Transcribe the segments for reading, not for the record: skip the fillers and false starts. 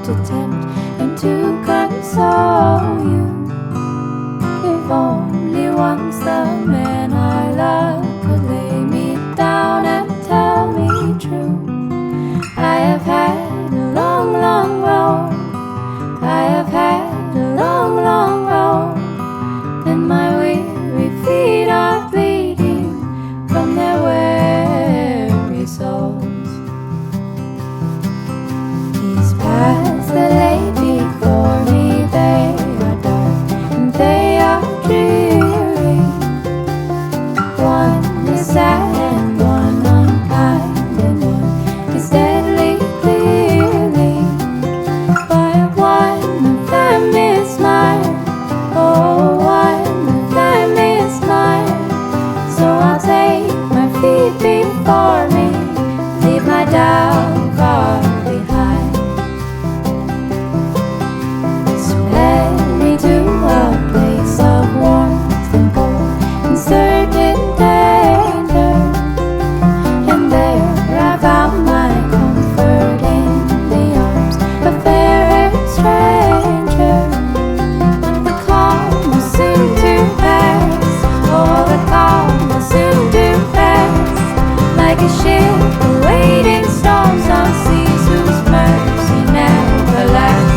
to tempt and to console you. If only once the man I love could lay me down and tell me true. I have had a long, long road. I have had a long, long road, and my weary feet are bleeding from their weary souls. These paths that lay before me, they are dark and they are dreary. One is sad and one unkind, and one is deadly clearly. But one of them is mine. Oh, one of them is mine. So I'll take my feet before me, leave my doubt far behind. So let me to a place of warmth and cold and certain danger, and there I found my comfort in the arms of fair stranger. The calm will soon to pass. Oh, the calm will soon to pass, like a ship awaiting storms on seas whose mercy never lasts.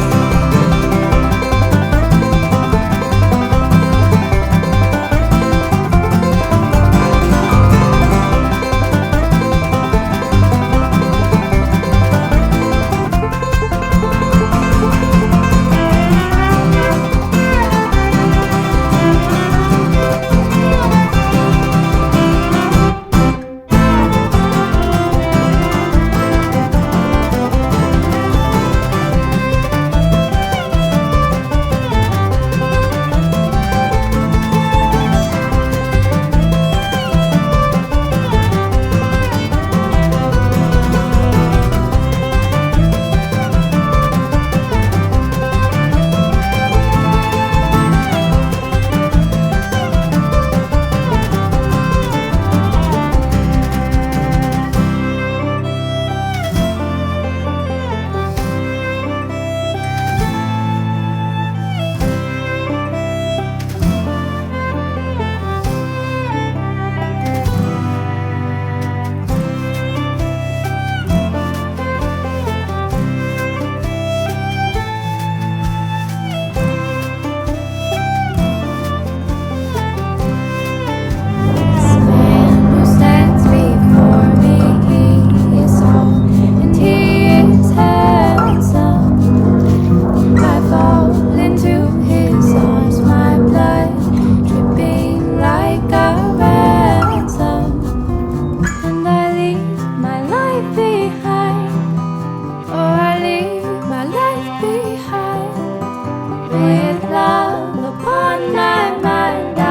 With love upon my mind, I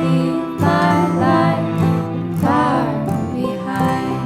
leave my life far behind.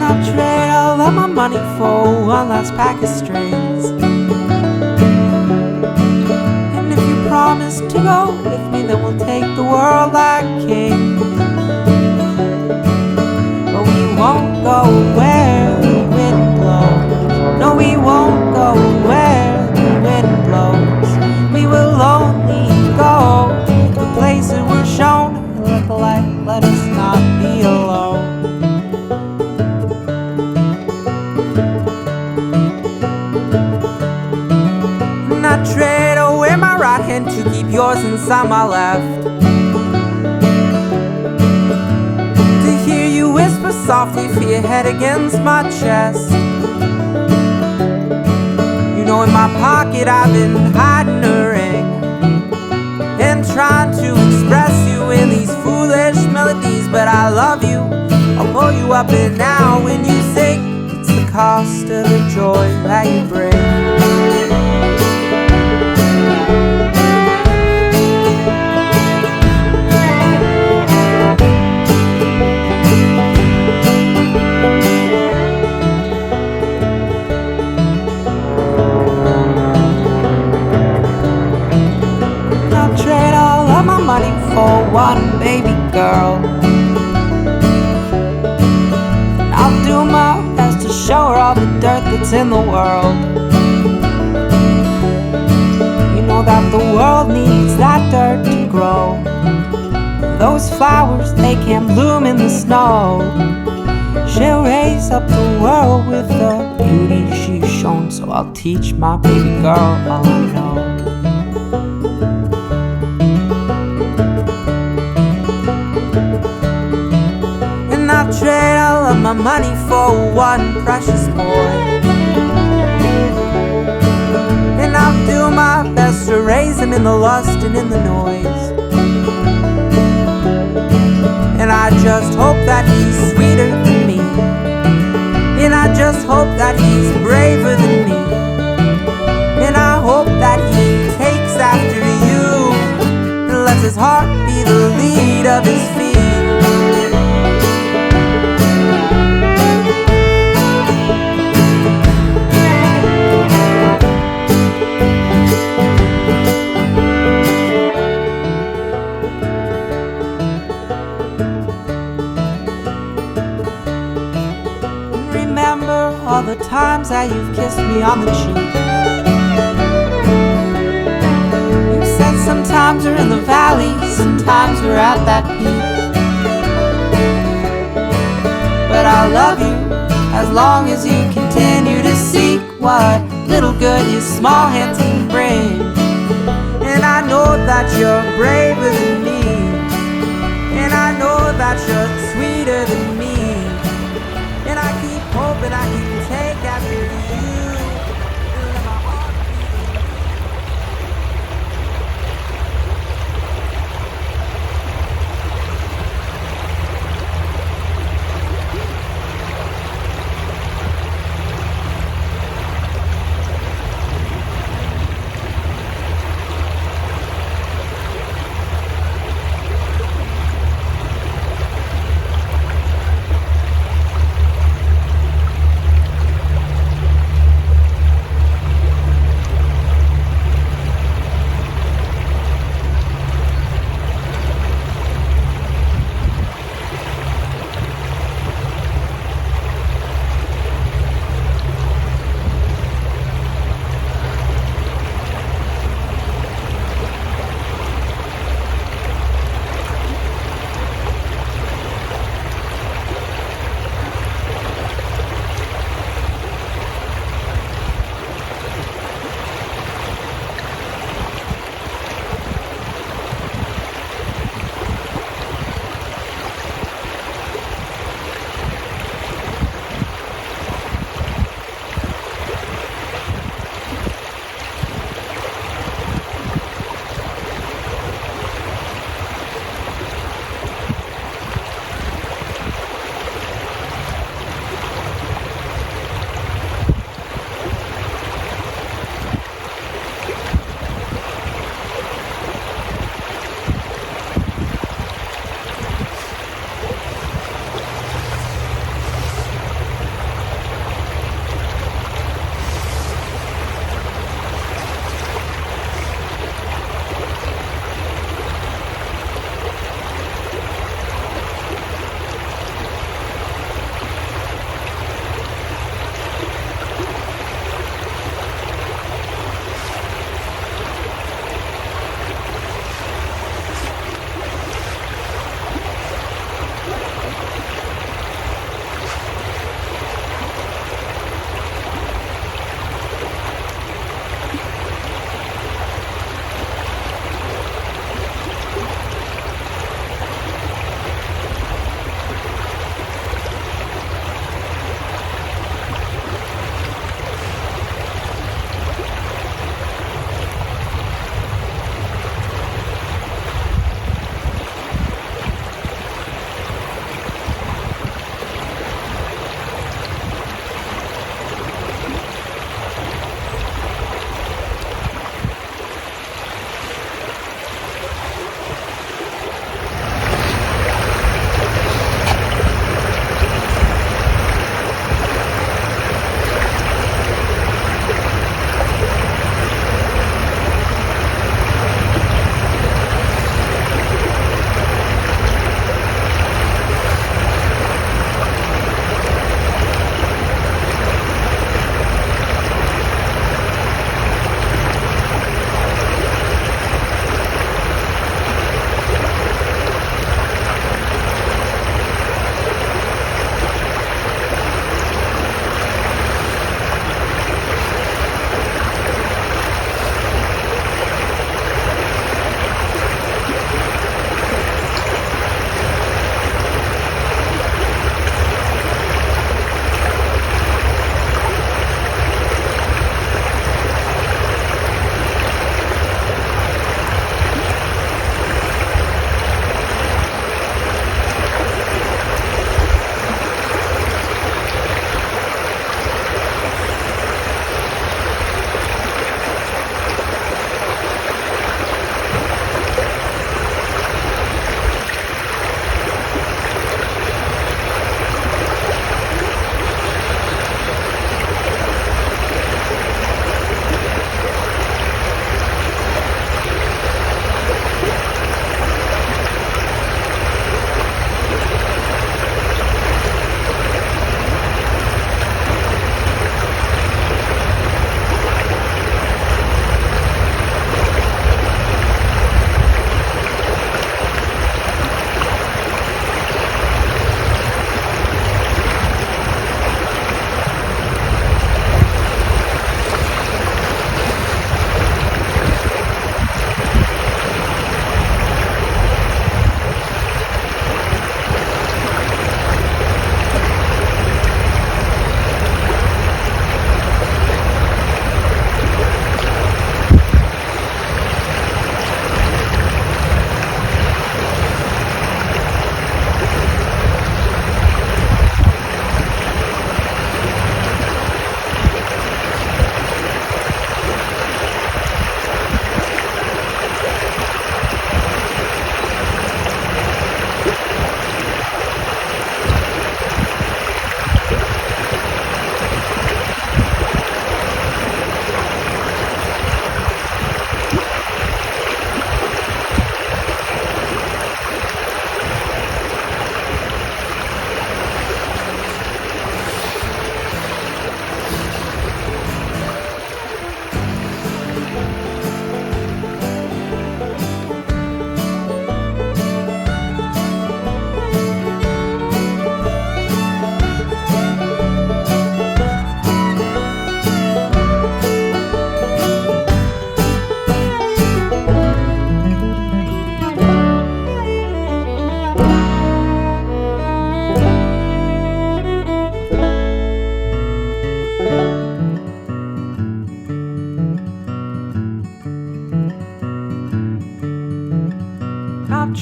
I'll trade all of my money for one last pack of strings. And if you promise to go with me, then we'll take the world like kings. But we won't go where the wind blows. No, we won't go where the wind blows. We will only go to places we're shown, and let the light let us not be alone. I trade away my right hand to keep yours inside my left, to hear you whisper softly, feel your head against my chest. You know, in my pocket I've been hiding a ring, and trying to express you in these foolish melodies. But I love you, I'll pull you up and down when you sing. It's the cost of the joy that you bring. one baby girl. And I'll do my best to show her all the dirt that's in the world. You know that the world needs that dirt to grow. Those flowers, they can't bloom in the snow. She'll raise up the world with the beauty she's shown. So I'll teach my baby girl all I know. And I'll trade all of my money for one precious boy. And I'll do my best to raise him in the lust and in the noise. And I just hope that he's sweeter than me. And I just hope that he's braver than me. And I hope that he takes after you and lets his heart be the lead of his feet. Remember all the times that you've kissed me on the cheek. You said sometimes we're in the valley, sometimes we're at that peak. But I love you as long as you continue to seek what little good your small hands can bring. And I know that you're braver than me. And I know that you're sweeter than me. And I keep hoping I can take after you. And let my heart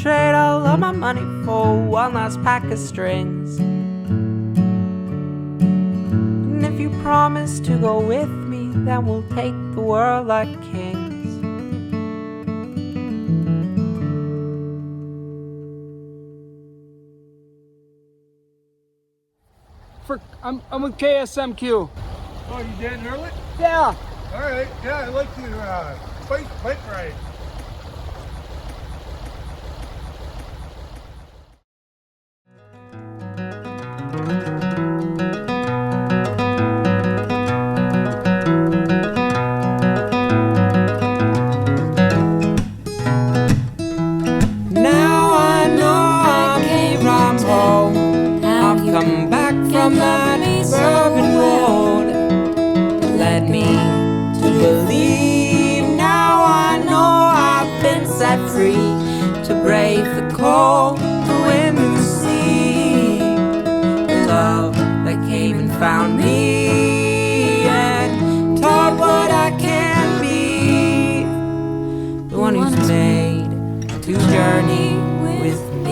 trade all of my money for one last pack of strings. And if you promise to go with me, then we'll take the world like kings. I'm with KSMQ. Oh, you didn't early? Yeah. All right. Yeah, I like your bike ride. Now I know I came from home. I've come back from that suburban road. It led me to believe. Now I know I've been set free to brave the cold, the wind and the sea. The love that came and found me and taught what I can be. The one who's made to journey with me.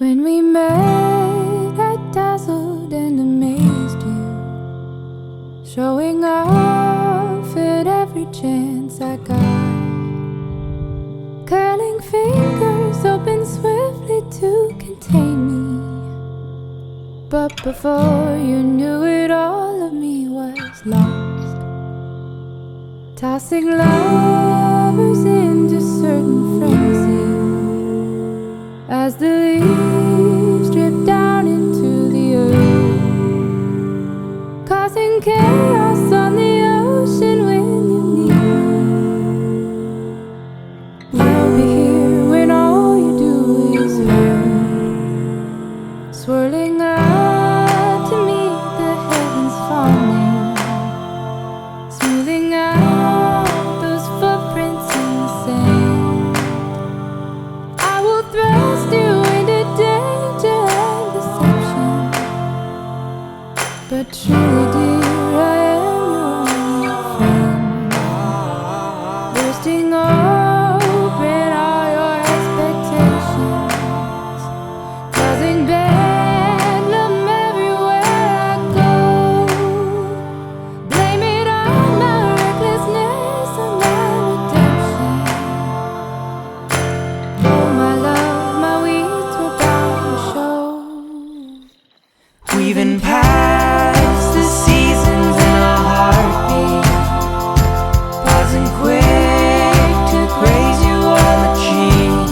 When we met, I dazzled and amazed you, showing off at every chance I got. Curling fingers open swiftly to contain me. But before you knew it, all of me was lost, tossing lovers into certain frenzy as the leaves drip down into the earth, causing chaos on the ocean when you need me. I'll be here when all you do is hurt, swirling up to meet the heavens falling, smoothing out those footprints in the sand. I will thrust you into danger and deception, but truly, dear, I am your only friend, bursting open all your expectations, causing bedlam everywhere I go. Blame it on my recklessness or my redemption. Oh, my love, my weeds were bound to show. Weaving past the seasons in a heartbeat, pausing quick to graze you on the cheek,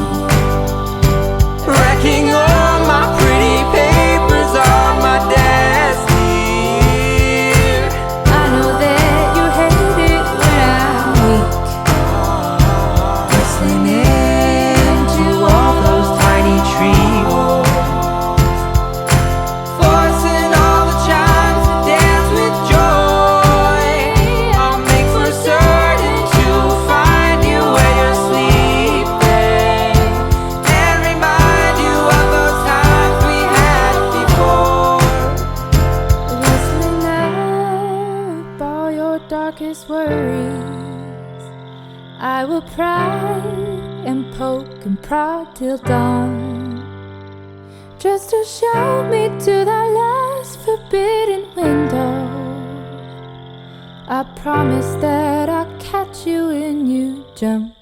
wrecking all my pretty papers on my desk here. I know that you hate it when I'm weak, Listening into all those tiny tree walls, forcing all the chimes to dance with joy. I'll make for certain to find you where you're sleeping, and remind you of those times we had before. whistling up all your darkest worries. I will pry and poke and prod till dawn, just to show me to that last forbidden window. I promise that I'll catch you when you jump.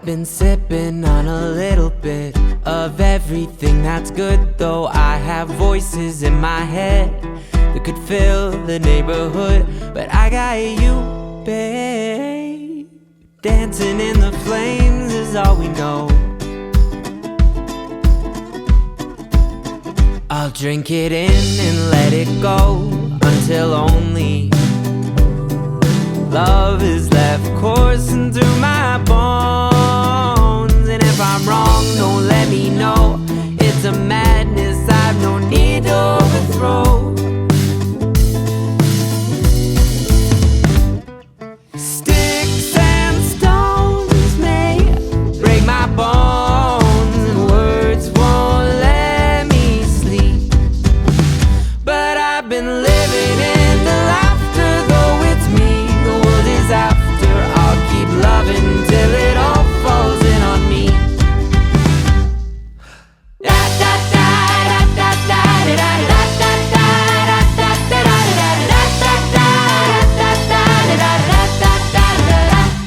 been sipping on a little bit of everything that's good, though I have voices in my head that could fill the neighborhood. But I got you, babe. Dancing in the flames is all we know. I'll drink it in and let it go until only love is left coursing through my bones. And if I'm wrong, don't let me know. It's a madness I've no need to overthrow. Sticks and stones may break my bones, and words won't let me sleep. But I've been living in the laughter, though it's me the world is after. I'll keep loving till it all falls in on me.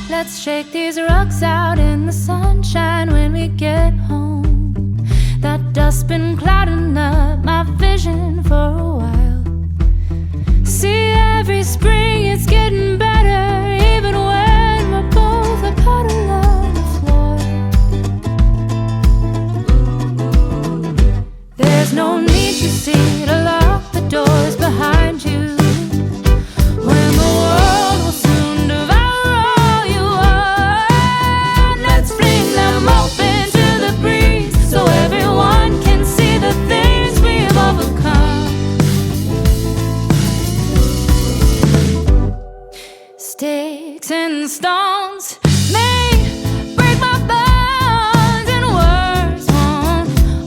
Let's shake these rocks out in the sunshine when we get home. That dust's been clouding up my vision for a while. See, every spring it's getting better, even when we're both a puddle on the floor. There's no need to see to lock the doors behind you, when the world will soon devour all you are. Let's fling them open to the breeze, so everyone can see the things we've overcome. Sticks and stones may break my bones, and words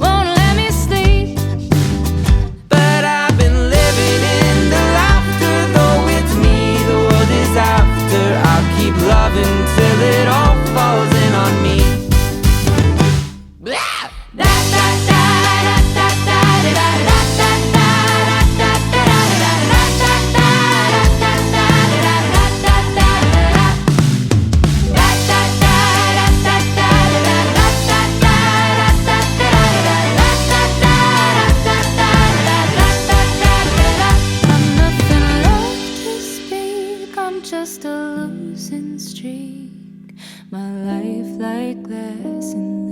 won't let me sleep. But I've been living in the laughter, though it's me the world is after. I'll keep loving till it all falls in on me. I'm nothing left to speak, I'm just a losing streak. My life like lessons